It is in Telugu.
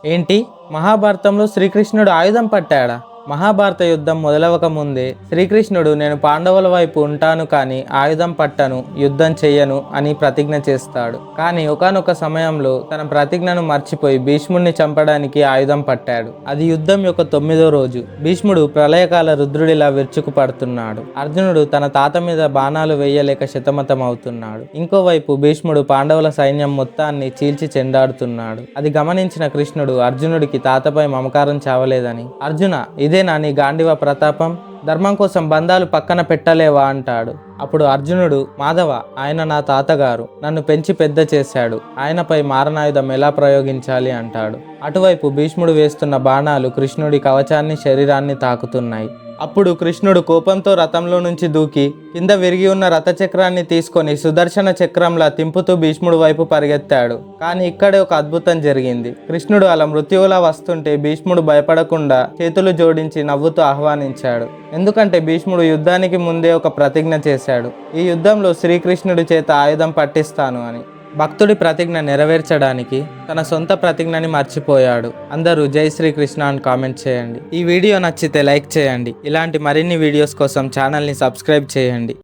ఏంటి, మహాభారతంలో శ్రీకృష్ణుడు ఆయుధం పట్టాడా? మహాభారత యుద్ధం మొదలవక ముందే శ్రీకృష్ణుడు నేను పాండవుల వైపు ఉంటాను కానీ ఆయుధం పట్టను, యుద్ధం చెయ్యను అని ప్రతిజ్ఞ చేస్తాడు. కానీ ఒకానొక సమయంలో తన ప్రతిజ్ఞను మర్చిపోయి భీష్ముడిని చంపడానికి ఆయుధం పట్టాడు. అది యుద్ధం యొక్క 9వ రోజు. భీష్ముడు ప్రళయకాల రుద్రుడిలా విరుచుకు పడుతున్నాడు. అర్జునుడు తన తాత మీద బాణాలు వేయలేక శతమతం అవుతున్నాడు. ఇంకోవైపు భీష్ముడు పాండవుల సైన్యం మొత్తాన్ని చీల్చి చెండాడుతున్నాడు. అది గమనించిన కృష్ణుడు అర్జునుడికి తాతపై మమకారం చావలేదని, అర్జున ఇదేనా నీ గాంధీవ ప్రతాపం? ధర్మం కోసం బంధాలు పక్కన పెట్టలేవా అంటాడు. అప్పుడు అర్జునుడు, మాధవ, ఆయన నా తాతగారు, నన్ను పెంచి పెద్ద చేశాడు, ఆయనపై మారణాయుధం ఎలా ప్రయోగించాలి అంటాడు. అటువైపు భీష్ముడు వేస్తున్న బాణాలు కృష్ణుడి కవచాన్ని, శరీరాన్ని తాకుతున్నాయి. అప్పుడు కృష్ణుడు కోపంతో రథంలో నుంచి దూకి కింద విరిగి ఉన్న రథచక్రాన్ని తీసుకొని సుదర్శన చక్రంలా తింపుతూ భీష్ముడు వైపు పరిగెత్తాడు. కానీ ఇక్కడే ఒక అద్భుతం జరిగింది. కృష్ణుడు అలా మృత్యువులా వస్తుంటే భీష్ముడు భయపడకుండా చేతులు జోడించి నవ్వుతూ ఆహ్వానించాడు. ఎందుకంటే భీష్ముడు యుద్ధానికి ముందే ఒక ప్రతిజ్ఞ చేశాడు, ఈ యుద్ధంలో శ్రీకృష్ణుడి చేత ఆయుధం పట్టిస్తాను అని. భక్తుడి ప్రతిజ్ఞ నెరవేర్చడానికి తన సొంత ప్రతిజ్ఞని మర్చిపోయాడు. అందరూ జై శ్రీకృష్ణ అని కామెంట్ చేయండి. ఈ వీడియో నచ్చితే లైక్ చేయండి. ఇలాంటి మరిన్ని వీడియోస్ కోసం ఛానల్ని సబ్స్క్రైబ్ చేయండి.